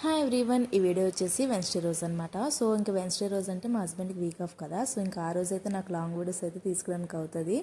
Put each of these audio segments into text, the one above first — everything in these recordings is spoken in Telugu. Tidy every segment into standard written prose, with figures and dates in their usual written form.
హాయ్ ఎవ్రీవన్, ఈ వీడియో వచ్చేసి వెన్స్డే రోజు అనమాట. సో ఇంకా వెన్స్డే రోజు అంటే మా హస్బెండ్కి వీక్ ఆఫ్ కదా. సో ఇంకా ఆ రోజు అయితే నాకు లాంగ్ వీడియోస్ అయితే తీసుకోవడానికి అవుతుంది.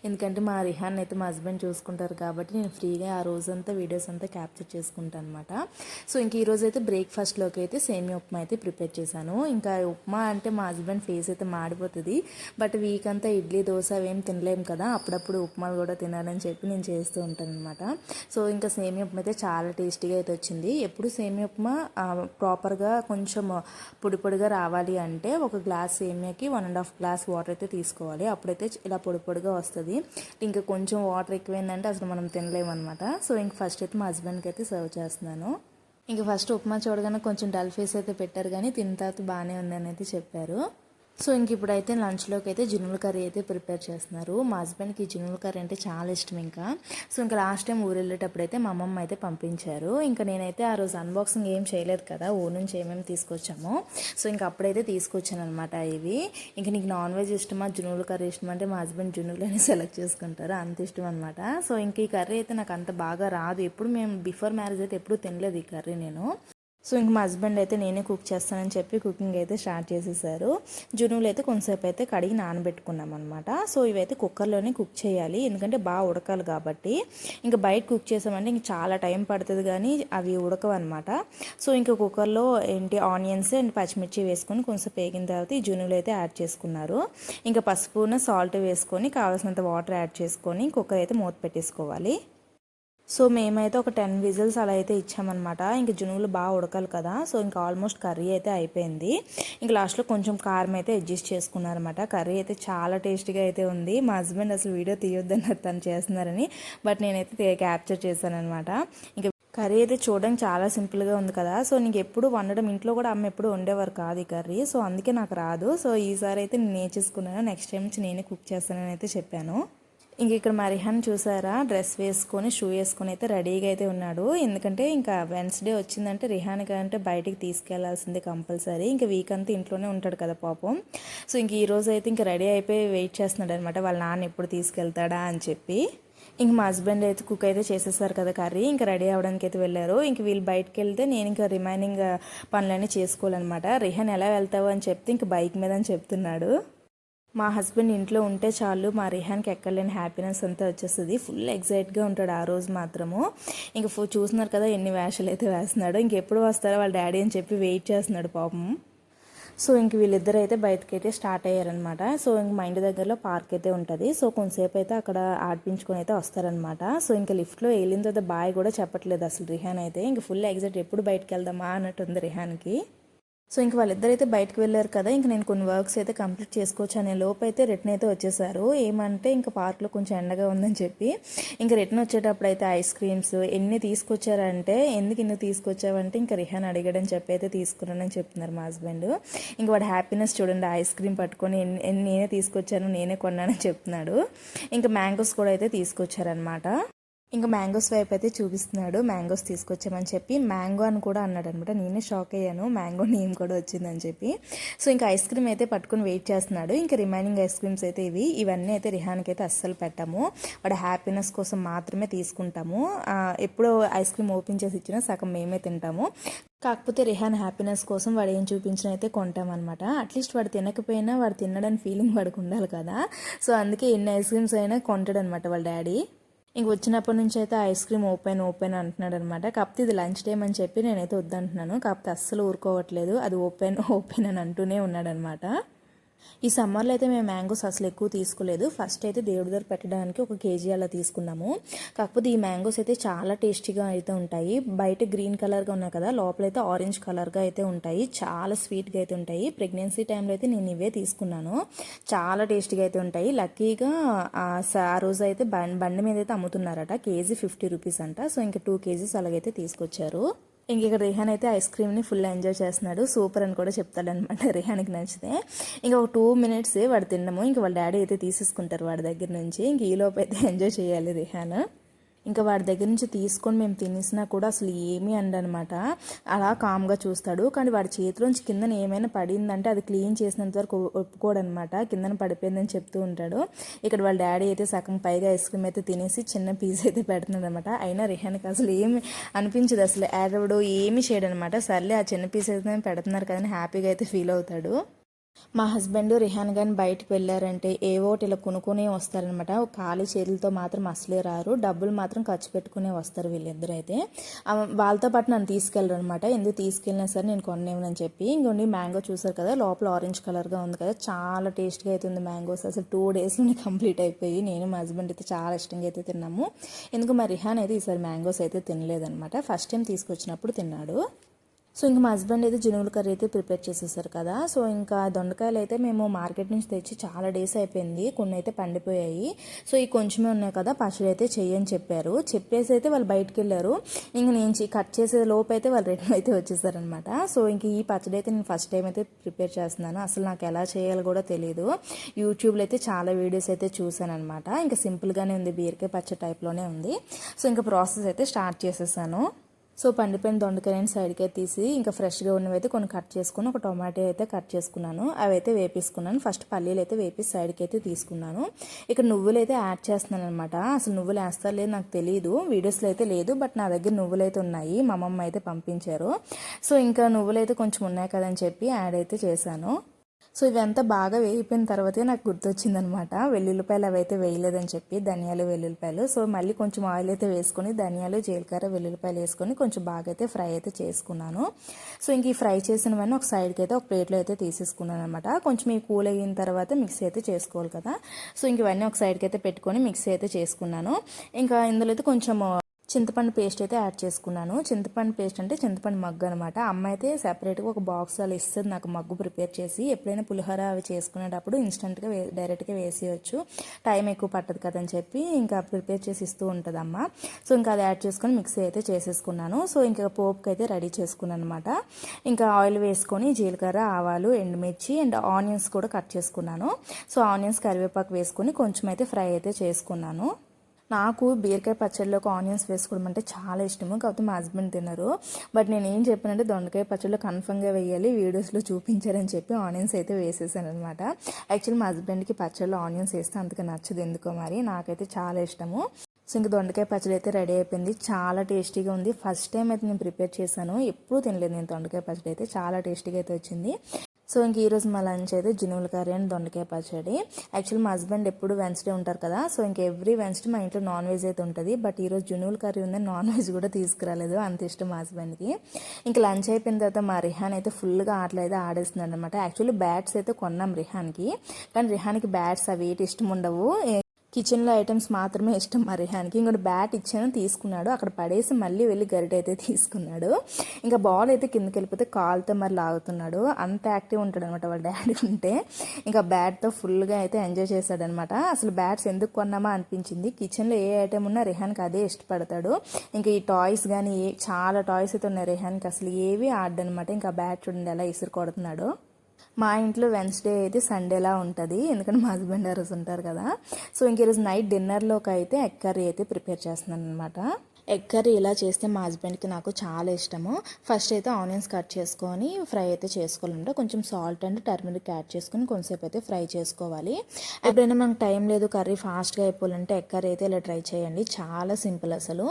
ఎందుకంటే మా రిహాన్ అయితే మా హస్బెండ్ చూసుకుంటారు కాబట్టి నేను ఫ్రీగా ఆ రోజంతా వీడియోస్ అంతా క్యాప్చర్ చేసుకుంటాను అనమాట. సో ఇంక ఈరోజు అయితే బ్రేక్ఫాస్ట్లోకి అయితే సేమియా ఉప్మా అయితే ప్రిపేర్ చేశాను. ఇంకా ఉప్మా అంటే మా హస్బెండ్ ఫేస్ అయితే మాడిపోతుంది. బట్ వీక్ అంతా ఇడ్లీ దోశ అవేం తినలేము కదా, అప్పుడప్పుడు ఉప్మాలు కూడా తినాలని చెప్పి నేను చేస్తూ ఉంటాను అనమాట. సో ఇంకా సేమియా ఉప్మా అయితే చాలా టేస్టీగా అయితే వచ్చింది. ఎప్పుడు సేమియా ఉప్మా ప్రాపర్గా కొంచెం పొడి పొడిగా రావాలి అంటే ఒక గ్లాస్ సేమియాకి 1.5 గ్లాస్ వాటర్ అయితే తీసుకోవాలి. అప్పుడైతే ఇలా పొడి పొడిగా వస్తుంది. ఇంకా కొంచెం వాటర్ ఎక్కువైందంటే అసలు మనం తినలేము అనమాట. సో ఇంక ఫస్ట్ అయితే మా హస్బెండ్కి అయితే సర్వ్ చేస్తున్నాను. ఇంక ఫస్ట్ ఉప్మా చూడగానే కొంచెం డల్ ఫేస్ అయితే పెట్టారు, కానీ తిన్న తర్వాత బాగానే ఉందని అయితే చెప్పారు. సో ఇంక ఇప్పుడైతే లంచ్లోకి అయితే జున్నుల కర్రీ అయితే ప్రిపేర్ చేస్తున్నారు. మా హస్బెండ్కి జున్నుల కర్రీ అంటే చాలా ఇష్టం. సో ఇంకా లాస్ట్ టైం ఊరు వెళ్ళేటప్పుడు అయితే మా అమ్మమ్మ అయితే పంపించారు. ఇంకా నేనైతే ఆ రోజు అన్బాక్సింగ్ ఏం చేయలేదు కదా, ఊరు నుంచి ఏమేమి తీసుకొచ్చామో. సో ఇంకా అప్పుడైతే తీసుకొచ్చాను అనమాట ఇవి. ఇంకా నీకు నాన్ వెజ్ ఇష్టమా జున్నుల కర్రీ ఇష్టం అంటే మా హస్బెండ్ జున్నులని సెలెక్ట్ చేసుకుంటారు, అంత ఇష్టం అనమాట. సో ఇంక ఈ కర్రీ అయితే నాకు అంత బాగా రాదు. ఎప్పుడు మేము బిఫోర్ మ్యారేజ్ అయితే ఎప్పుడు తినలేదు ఈ కర్రీ నేను. సో ఇంక మా హస్బెండ్ అయితే నేనే కుక్ చేస్తానని చెప్పి కుకింగ్ అయితే స్టార్ట్ చేసేసారు. జునువులు అయితే కొంతసేపు అయితే కడిగి నానబెట్టుకున్నాం అనమాట. సో ఇవైతే కుక్కర్లోనే కుక్ చేయాలి, ఎందుకంటే బాగా ఉడకాలి కాబట్టి. ఇంకా బయట కుక్ చేసామంటే ఇంక చాలా టైం పడుతుంది, కానీ అవి ఉడకవు అనమాట. సో ఇంకా కుక్కర్లో ఆనియన్స్ అండ్ పచ్చిమిర్చి వేసుకొని కొంచెం వేగిన తర్వాత ఈ జునువులు అయితే యాడ్ చేసుకున్నారు. ఇంకా పసుపున సాల్ట్ వేసుకొని కావాల్సినంత వాటర్ యాడ్ చేసుకొని కుక్కర్ అయితే మూత పెట్టేసుకోవాలి. సో మేమైతే ఒక 10 విజిల్స్ అలా అయితే ఇచ్చామన్నమాట. ఇంక జునువులు బాగా ఉడకాలి కదా. సో ఇంకా ఆల్మోస్ట్ కర్రీ అయితే అయిపోయింది. ఇంక లాస్ట్లో కొంచెం కారం అయితే అడ్జస్ట్ చేసుకున్నారనమాట. కర్రీ అయితే చాలా టేస్టీగా అయితే ఉంది. మా హస్బెండ్ అసలు వీడియో తీయొద్దని తను చేస్తున్నారని, బట్ నేనైతే క్యాప్చర్ చేశానమాట. ఇంకా కర్రీ అయితే చూడడానికి చాలా సింపుల్గా ఉంది కదా. సో నీకు ఎప్పుడు వండడం ఇంట్లో కూడా అమ్మ ఎప్పుడు వండేవారు కాదు ఈ కర్రీ. సో అందుకే నాకు రాదు. సో ఈసారి అయితే నేను నేర్చేసుకున్నాను. నెక్స్ట్ టైం నుంచి నేనే కుక్ చేస్తానని అయితే చెప్పాను. ఇంక ఇక్కడ మా రిహాన్ చూసారా, డ్రెస్ వేసుకొని షూ వేసుకొని అయితే రెడీగా అయితే ఉన్నాడు. ఎందుకంటే ఇంకా వెన్స్డే వచ్చిందంటే రిహాన్కి అంటే బయటికి తీసుకెళ్లాల్సిందే కంపల్సరీ. ఇంకా వీక్ అంతా ఇంట్లోనే ఉంటాడు కదా పాపం. సో ఇంక ఈ రోజు అయితే ఇంకా రెడీ అయిపోయి వెయిట్ చేస్తున్నాడు అనమాట, వాళ్ళ నాన్న ఎప్పుడు తీసుకెళ్తాడా అని చెప్పి. ఇంక మా హస్బెండ్ అయితే కుక్ అయితే చేసేసారు కదా కర్రీ, ఇంకా రెడీ అవ్వడానికి అయితే వెళ్ళారు. ఇంక వీళ్ళు బయటకు వెళ్తే నేను ఇంకా రిమైనింగ్ పనులన్నీ చేసుకోవాలన్నమాట. రిహాన్ ఎలా వెళ్తావు అని చెప్తే ఇంక బైక్ మీద అని చెప్తున్నాడు. మా హస్బెండ్ ఇంట్లో ఉంటే చాలు మా రిహాన్కి ఎక్కలేని హ్యాపీనెస్ అంతా వచ్చేస్తుంది. ఫుల్ ఎగ్జైట్గా ఉంటాడు ఆ రోజు మాత్రము. ఇంక చూస్తున్నారు కదా ఎన్ని వేషాలు అయితే వేస్తున్నాడు. ఇంకెప్పుడు వస్తారో వాళ్ళ డాడీ అని చెప్పి వెయిట్ చేస్తున్నాడు పాపం. సో ఇంక వీళ్ళిద్దరు అయితే బయటకి అయితే స్టార్ట్ అయ్యారనమాట. సో ఇంక మా ఇంటి దగ్గరలో పార్క్ అయితే ఉంటుంది. సో కొంతసేపు అయితే అక్కడ ఆడిపించుకొని అయితే వస్తారనమాట. సో ఇంకా లిఫ్ట్లో వెళ్ళిన తర్వాత బాయ్ కూడా చెప్పట్లేదు అసలు రిహాన్ అయితే. ఇంక ఫుల్ ఎగ్జైట్, ఎప్పుడు బయటకు వెళ్దామా అన్నట్టు ఉంది రిహాన్కి. సో ఇంక వాళ్ళిద్దరైతే బయటకు వెళ్ళారు కదా. ఇంక నేను కొన్ని వర్క్స్ అయితే కంప్లీట్ చేసుకోవచ్చు అనే లోపు అయితే రిటర్న్ అయితే వచ్చేసారు. ఏమంటే ఇంకా పార్క్లో కొంచెం ఎండగా ఉందని చెప్పి ఇంకా రిటర్న్ వచ్చేటప్పుడు అయితే ఐస్ క్రీమ్స్ ఎన్ని తీసుకొచ్చారంటే, ఎందుకు ఇన్ని తీసుకొచ్చావంటే ఇంకా రిహాన్ అడిగాడని చెప్పి అయితే తీసుకున్నానని చెప్తున్నారు మా హస్బెండ్. ఇంక వాడు హ్యాపీనెస్ చూడండి, ఐస్ క్రీమ్ పట్టుకొని నేనే తీసుకొచ్చాను, నేనే కొన్నానని చెప్తున్నాడు. ఇంకా మ్యాంగోస్ కూడా అయితే తీసుకొచ్చారనమాట. ఇంకా మ్యాంగోస్ వైపు అయితే చూపిస్తున్నాడు, మ్యాంగోస్ తీసుకొచ్చామని చెప్పి. మ్యాంగో అని కూడా అన్నాడు అనమాట. నేనే షాక్ అయ్యాను, మ్యాంగో నేమ్ కూడా వచ్చిందని చెప్పి. సో ఇంకా ఐస్ క్రీమ్ అయితే పట్టుకుని వెయిట్ చేస్తున్నాడు. ఇంకా రిమైనింగ్ ఐస్ క్రీమ్స్ అయితే ఇవన్నీ అయితే రిహాన్కి అయితే అస్సలు పెట్టాము. వాడు హ్యాపీనెస్ కోసం మాత్రమే తీసుకుంటాము. ఎప్పుడో ఐస్ క్రీమ్ ఓపెన్ చేసి ఇచ్చినా సగం మేమే తింటాము. కాకపోతే రిహాన్ హ్యాపీనెస్ కోసం వాడు ఏం చూపించినా అయితే కొంటామన్నమాట. అట్లీస్ట్ వాడు తినకపోయినా వాడు తినడని ఫీలింగ్ వాడికి ఉండాలి కదా. సో అందుకే ఎన్ని ఐస్ క్రీమ్స్ అయినా కొంటాడనమాట వాళ్ళ డాడీ. ఇంక వచ్చినప్పటి నుంచి అయితే ఐస్ క్రీమ్ ఓపెన్ అంటున్నాడు అనమాట. కాకపోతే ఇది లంచ్ టైం అని చెప్పి నేనైతే వద్దంటున్నాను. కాకపోతే అస్సలు ఊరుకోవట్లేదు, అది ఓపెన్ అని అంటూనే ఉన్నాడనమాట. ఈ సమ్మర్లో అయితే మేము మ్యాంగోస్ అసలు ఎక్కువ తీసుకోలేదు. ఫస్ట్ అయితే దేవుడి దగ్గర పెట్టడానికి 1 కేజీ అలా తీసుకున్నాము. కాకపోతే ఈ మ్యాంగోస్ అయితే చాలా టేస్టీగా అయితే ఉంటాయి. బయట గ్రీన్ కలర్గా ఉన్నాయి కదా, లోపలైతే ఆరెంజ్ కలర్గా అయితే ఉంటాయి. చాలా స్వీట్గా అయితే ఉంటాయి. ప్రెగ్నెన్సీ టైంలో అయితే నేను ఇవే తీసుకున్నాను. చాలా టేస్టీగా అయితే ఉంటాయి. లక్కీగా ఆ రోజు అయితే బండి మీద అయితే అమ్ముతున్నారట. కేజీ 50 రూపీస్ అంట. సో ఇంకా 2 కేజీస్ అలాగైతే తీసుకొచ్చారు. ఇంక ఇక్కడ రిహాన్ అయితే ఐస్ క్రీమ్ని ఫుల్ ఎంజాయ్ చేస్తున్నాడు. సూపర్ అని కూడా చెప్తాడనమాట రిహాన్కి నచ్చితే. ఇంకా ఒక 2 మినిట్స్ వాడు తినడము, ఇంక వాళ్ళ డాడీ అయితే తీసేసుకుంటారు వాడి దగ్గర నుంచి. ఇంక ఈలోపు అయితే ఎంజాయ్ చేయాలి రిహాన్. ఇంకా వాడి దగ్గర నుంచి తీసుకొని మేము తినేసినా కూడా అసలు ఏమీ అనమాట. అలా కామ్గా చూస్తాడు. కానీ వాడి చేతిలోంచి కిందన ఏమైనా పడిందంటే అది క్లీన్ చేసినంత వరకు ఒప్పుకోడనమాట. కిందన పడిపోయిందని చెప్తూ ఉంటాడు. ఇక్కడ వాళ్ళ డాడీ అయితే సగం పైగా ఐస్ క్రీమ్ అయితే తినేసి చిన్న పీస్ అయితే పెడుతున్నాడు అనమాట. అయినా రిహాన్కి అసలు ఏమి అనిపించదు, అసలు ఏడవడు ఏమి చేయడనమాట. సర్లే ఆ చిన్న పీస్ అయితే పెడుతున్నారు కదా అని హ్యాపీగా అయితే ఫీల్ అవుతాడు. మా హస్బెండ్ రిహాన్ కానీ బయటకు వెళ్ళారంటే ఏవోటి ఇలా కొనుక్కొని వస్తారనమాట. ఖాళీ చేతులతో మాత్రం అసలే రారు, డబ్బులు మాత్రం ఖర్చు పెట్టుకునే వస్తారు వీళ్ళిద్దరు అయితే. వాళ్ళతో పాటు నన్ను తీసుకెళ్ళరు అనమాట. ఎందుకు తీసుకెళ్ళినా సరే నేను కొనేమని చెప్పి. ఇంకొండి మ్యాంగో చూసారు కదా, లోపల ఆరెంజ్ కలర్గా ఉంది కదా, చాలా టేస్ట్గా అయితే ఉంది మ్యాంగోస్. అసలు 2 డేస్లోనే కంప్లీట్ అయిపోయి నేను మా హస్బెండ్ అయితే చాలా ఇష్టంగా అయితే తిన్నాము. ఎందుకు మా రిహాన్ అయితే ఈసారి మ్యాంగోస్ అయితే తినలేదనమాట. ఫస్ట్ టైం తీసుకొచ్చినప్పుడు తిన్నాడు. సో ఇంకా మా హస్బెండ్ అయితే జునుగుల కర్రీ అయితే ప్రిపేర్ చేసేసారు కదా. సో ఇంకా దొండకాయలు అయితే మేము మార్కెట్ నుంచి తెచ్చి చాలా డేస్ అయిపోయింది, కొన్ని అయితే పండిపోయాయి. సో ఈ కొంచెమే ఉన్నాయి కదా, పచ్చడి అయితే చెయ్యని చెప్పారు. చెప్పేసి అయితే వాళ్ళు బయటకు వెళ్ళారు. ఇంకా నేను కట్ చేసే లోపు అయితే వాళ్ళు రెండు అయితే వచ్చేసారనమాట. సో ఇంక ఈ పచ్చడి అయితే నేను ఫస్ట్ టైం అయితే ప్రిపేర్ చేస్తున్నాను. అసలు నాకు ఎలా చేయాలో కూడా తెలియదు. యూట్యూబ్లో అయితే చాలా వీడియోస్ అయితే చూసాను అనమాట. ఇంకా సింపుల్గానే ఉంది, బీరకాయ పచ్చడి టైప్లోనే ఉంది. సో ఇంకా ప్రాసెస్ అయితే స్టార్ట్ చేసేసాను. సో పండిపోయిన దొండకాయని సైడ్కి అయితే తీసి ఇంకా ఫ్రెష్గా ఉన్నవి అయితే కొన్ని కట్ చేసుకుని ఒక టొమాటో అయితే కట్ చేసుకున్నాను. అవి అయితే వేపేసుకున్నాను. ఫస్ట్ పల్లీలు అయితే వేపేసి సైడ్కి అయితే తీసుకున్నాను. ఇక్కడ నువ్వులు అయితే యాడ్ చేస్తున్నాను అనమాట. అసలు నువ్వులు వేస్తారు లేదు నాకు తెలియదు, వీడియోస్లో అయితే లేదు, బట్ నా దగ్గర నువ్వులు అయితే ఉన్నాయి, మా అమ్మమ్మ అయితే పంపించారు. సో ఇంకా నువ్వులు అయితే కొంచెం ఉన్నాయి కదని చెప్పి యాడ్ అయితే చేశాను. సో ఇవంతా బాగా వేగిపోయిన తర్వాతే నాకు గుర్తొచ్చిందనమాట, వెల్లుల్లిపాయలు అవి అయితే వేయలేదని చెప్పి, ధనియాలు వెల్లుల్లిపాయలు. సో మళ్ళీ కొంచెం ఆయిల్ అయితే వేసుకొని ధనియాలు జీలకర్ర వెల్లుల్లిపాయలు వేసుకొని కొంచెం బాగా అయితే ఫ్రై అయితే చేసుకున్నాను. సో ఇంక ఈ ఫ్రై చేసినవన్నీ ఒక సైడ్కి అయితే ఒక ప్లేట్లో అయితే తీసేసుకున్నాను అనమాట. కొంచెం ఈ కూల్ అయిన తర్వాత మిక్సీ అయితే చేసుకోవాలి కదా. సో ఇంక ఇవన్నీ ఒక సైడ్కి అయితే పెట్టుకొని మిక్సీ అయితే చేసుకున్నాను. ఇంకా ఇందులో అయితే కొంచెం చింతపండు పేస్ట్ అయితే యాడ్ చేసుకున్నాను. చింతపండు పేస్ట్ అంటే చింతపండు మగ్గు అనమాట. అమ్మ అయితే సెపరేట్గా ఒక బాక్స్ అలా ఇస్తుంది నాకు మగ్గు ప్రిపేర్ చేసి. ఎప్పుడైనా పులిహోర అవి చేసుకునేటప్పుడు ఇన్స్టెంట్గా డైరెక్ట్గా వేసేయచ్చు, టైం ఎక్కువ పట్టదు కదని చెప్పి ఇంకా ప్రిపేర్ చేసి ఇస్తూ ఉంటుంది అమ్మ. సో ఇంకా అది యాడ్ చేసుకొని మిక్సీ అయితే చేసేసుకున్నాను. సో ఇంకా పోపుకి అయితే రెడీ చేసుకున్నాను అనమాట. ఇంకా ఆయిల్ వేసుకొని జీలకర్ర ఆవాలు ఎండుమిర్చి అండ్ ఆనియన్స్ కూడా కట్ చేసుకున్నాను. సో ఆనియన్స్ కరివేపాకు వేసుకొని కొంచెం అయితే ఫ్రై అయితే చేసుకున్నాను. నాకు బీరకాయ పచ్చడిలోకి ఆనియన్స్ వేసుకోవడం అంటే చాలా ఇష్టము, కాకపోతే మా హస్బెండ్ తినరు. బట్ నేను ఏం చెప్పానంటే దొండకాయ పచ్చడిలో కన్ఫర్మ్గా వేయాలి, వీడియోస్లో చూపించారని చెప్పి ఆనియన్స్ అయితే వేసేసాను అనమాట. యాక్చువల్లీ మా హస్బెండ్కి పచ్చడిలో ఆనియన్స్ వేస్తే అంతగా నచ్చదు ఎందుకో మరి, నాకైతే చాలా ఇష్టము. సో ఇంక దొండకాయ పచ్చడి అయితే రెడీ అయిపోయింది, చాలా టేస్టీగా ఉంది. ఫస్ట్ టైం అయితే నేను ప్రిపేర్ చేశాను, ఎప్పుడూ తినలేదు నేను దొండకాయ పచ్చడి అయితే, చాలా టేస్టీగా అయితే వచ్చింది. సో ఇంక ఈరోజు మా లంచ్ అయితే జునుగుల కర్రీ అండ్ దొండకాయ పచ్చడి. యాక్చువల్లీ మా హస్బెండ్ ఎప్పుడు వెన్స్డే ఉంటారు కదా, సో ఇంక ఎవ్రీ వెన్స్డే మా ఇంట్లో నాన్ వెజ్ అయితే ఉంటుంది. బట్ ఈరోజు జునుగుల కర్రీ ఉందని నాన్ వెజ్ కూడా తీసుకురాలేదు, అంత ఇష్టం మా హస్బెండ్కి. ఇంకా లంచ్ అయిపోయిన తర్వాత మా రిహాన్ అయితే ఫుల్గా ఆటలు అయితే ఆడేస్తున్నాడు అనమాట. యాక్చువల్లీ బ్యాట్స్ అయితే కొన్నాం రిహాన్కి, కానీ రిహాన్కి బ్యాట్స్ అవి ఏంటి ఇష్టం ఉండవు, కిచెన్లో ఐటమ్స్ మాత్రమే ఇష్టం మా రిహాన్కి. ఇంకోటి బ్యాట్ ఇచ్చాను తీసుకున్నాడు, అక్కడ పడేసి మళ్ళీ వెళ్ళి గరిట అయితే తీసుకున్నాడు. ఇంకా బాల్ అయితే కిందకి వెళ్ళిపోతే కాల్తో మరి లాగుతున్నాడు, అంత యాక్టివ్ ఉంటాడు అనమాట వాళ్ళ డాడీ ఉంటే. ఇంకా బ్యాట్తో ఫుల్గా అయితే ఎంజాయ్ చేశాడనమాట. అసలు బ్యాట్స్ ఎందుకు కొన్నామా అనిపించింది, కిచెన్లో ఏ ఐటమ్ ఉన్నా రిహాన్కి అదే ఇష్టపడతాడు. ఇంకా ఈ టాయ్స్ కానీ చాలా టాయ్స్ అయితే ఉన్నాయి రిహాన్కి, అసలు ఏవి ఆడనమాట. ఇంకా బ్యాట్ చూడండి ఎలా ఇసురు కొడుతున్నాడు. మా ఇంట్లో వెన్స్డే అయితే సండేలా ఉంటుంది, ఎందుకంటే మా హస్బెండ్ ఆ రోజు ఉంటారు కదా. సో ఇంక ఈరోజు నైట్ డిన్నర్లోకి అయితే ఎగ్ కర్రీ అయితే ప్రిపేర్ చేస్తున్నాను అనమాట. ఎగ్ కర్రీ ఇలా చేస్తే మా హస్బెండ్కి నాకు చాలా ఇష్టము. ఫస్ట్ అయితే ఆనియన్స్ కట్ చేసుకొని ఫ్రై అయితే చేసుకోవాలంటే కొంచెం సాల్ట్ అండ్ టర్మరిక్ యాడ్ చేసుకొని కొంచెంసేపు అయితే ఫ్రై చేసుకోవాలి. ఎప్పుడైనా మనకు టైం లేదు కర్రీ ఫాస్ట్గా అయిపోవాలంటే ఎగ్ కర్రీ అయితే ఇలా ట్రై చేయండి, చాలా సింపుల్ అసలు.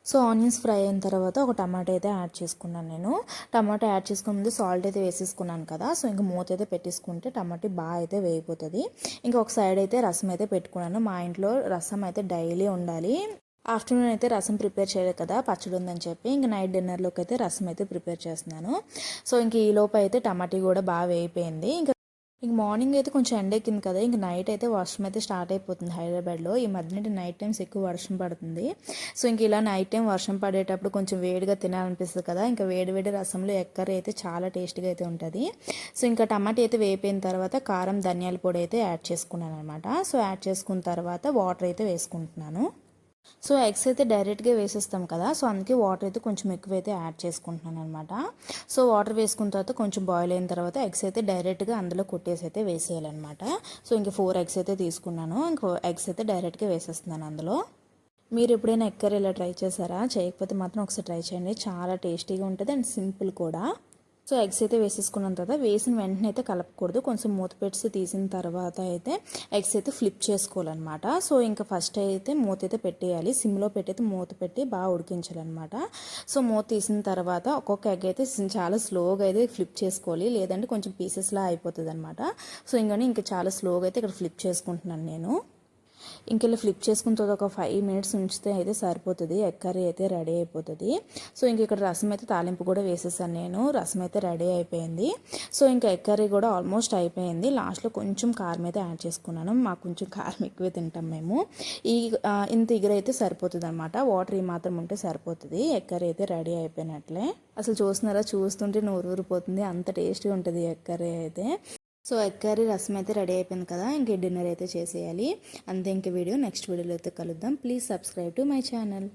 సో ఆనియన్స్ ఫ్రై అయిన తర్వాత ఒక టమాటో అయితే యాడ్ చేసుకున్నాను నేను. టమాటో యాడ్ చేసుకునే ముందు సాల్ట్ అయితే వేసేసుకున్నాను కదా, సో ఇంకా మూత అయితే పెట్టేసుకుంటే టమాటో బాగా అయితే వేగిపోతుంది. ఇంకా ఒక సైడ్ అయితే రసం అయితే పెట్టుకున్నాను. మా ఇంట్లో రసం అయితే డైలీ ఉండాలి. ఆఫ్టర్నూన్ అయితే రసం ప్రిపేర్ చేయలేదు కదా, పచ్చడి ఉందని చెప్పి ఇంకా నైట్ డిన్నర్లోకి అయితే రసం అయితే ప్రిపేర్ చేస్తున్నాను. సో ఇంక ఈ లోపు అయితే టమాటో కూడా బాగా వేగిపోయింది. ఇంక మార్నింగ్ అయితే కొంచెం ఎండెక్కింది కదా, ఇంక నైట్ అయితే వర్షం అయితే స్టార్ట్ అయిపోతుంది హైదరాబాద్లో. ఈ మధ్యన నైట్ టైమ్స్ ఎక్కువ వర్షం పడుతుంది. సో ఇంక ఇలా నైట్ టైం వర్షం పడేటప్పుడు కొంచెం వేడిగా తినాలనిపిస్తుంది కదా, ఇంకా వేడి రసంలో ఎగ్ కర్రీ అయితే చాలా టేస్ట్గా అయితే ఉంటుంది. సో ఇంకా టమాటా అయితే వేగిపోయిన తర్వాత కారం ధనియాల పొడి అయితే యాడ్ చేసుకున్నాను అనమాట. సో యాడ్ చేసుకున్న తర్వాత వాటర్ అయితే వేసుకుంటున్నాను. సో ఎగ్స్ అయితే డైరెక్ట్గా వేసేస్తాం కదా, సో అందుకే వాటర్ అయితే కొంచెం ఎక్కువైతే యాడ్ చేసుకుంటున్నాను అనమాట. సో వాటర్ వేసుకున్న తర్వాత కొంచెం బాయిల్ అయిన తర్వాత ఎగ్స్ అయితే డైరెక్ట్గా అందులో కొట్టేసి అయితే వేసేయాలన్నమాట. సో ఇంక 4 ఎగ్స్ అయితే తీసుకున్నాను, ఇంకో ఎగ్స్ అయితే డైరెక్ట్గా వేసేస్తున్నాను అందులో. మీరు ఎప్పుడైనా ఎగ్ కర్రీ ఇలా ట్రై చేశారా? చేయకపోతే మాత్రం ఒకసారి ట్రై చేయండి. చాలా టేస్టీగా ఉంటుంది అండ్ సింపుల్ కూడా. సో ఎగ్స్ అయితే వేసేసుకున్న తర్వాత వేసిన వెంటనే అయితే కలపకూడదు. కొంచెం మూత పెట్టి తీసిన తర్వాత అయితే ఎగ్స్ అయితే ఫ్లిప్ చేసుకోవాలన్నమాట. సో ఇంకా ఫస్ట్ అయితే మూత అయితే పెట్టేయాలి. సిమ్లో పెట్టి అయితే మూత పెట్టి బాగా ఉడికించాలన్నమాట. సో మూత తీసిన తర్వాత ఒక్కొక్క ఎగ్ అయితే చాలా స్లోగా అయితే ఫ్లిప్ చేసుకోవాలి, లేదంటే కొంచెం పీసెస్లా అయిపోతుంది అనమాట. సో ఇంకా చాలా స్లోగా అయితే ఇక్కడ ఫ్లిప్ చేసుకుంటున్నాను నేను. ఇంకెళ్ళి ఫ్లిప్ చేసుకున్న తర్వాత ఒక 5 మినిట్స్ ఉంచితే అయితే సరిపోతుంది. ఎగ్ కర్రీ అయితే రెడీ అయిపోతుంది. సో ఇక్కడ రసం అయితే తాలింపు కూడా వేసేసాను నేను. రసం అయితే రెడీ అయిపోయింది. సో ఇంకా ఎగ్ కర్రీ కూడా ఆల్మోస్ట్ అయిపోయింది. లాస్ట్లో కొంచెం కారం అయితే యాడ్ చేసుకున్నాను. మాకు కొంచెం కారం ఎక్కువే తింటాం మేము. ఇంత అయితే సరిపోతుంది అనమాట. వాటర్ మాత్రం ఉంటే సరిపోతుంది. ఎగ్ కర్రీ అయితే రెడీ అయిపోయినట్లే. అసలు చూస్తుంటే నోరు ఊరిపోతుంది, అంత టేస్ట్గా ఉంటుంది ఎగ్ కర్రీ అయితే. సో ఎగ్ కర్రీ రసం అయితే రెడీ అయిపోయింది కదా, ఇంక డిన్నర్ అయితే చేసేయాలి అంతే. ఇంక నెక్స్ట్ వీడియోలో అయితే కలుద్దాం. Please subscribe to my channel.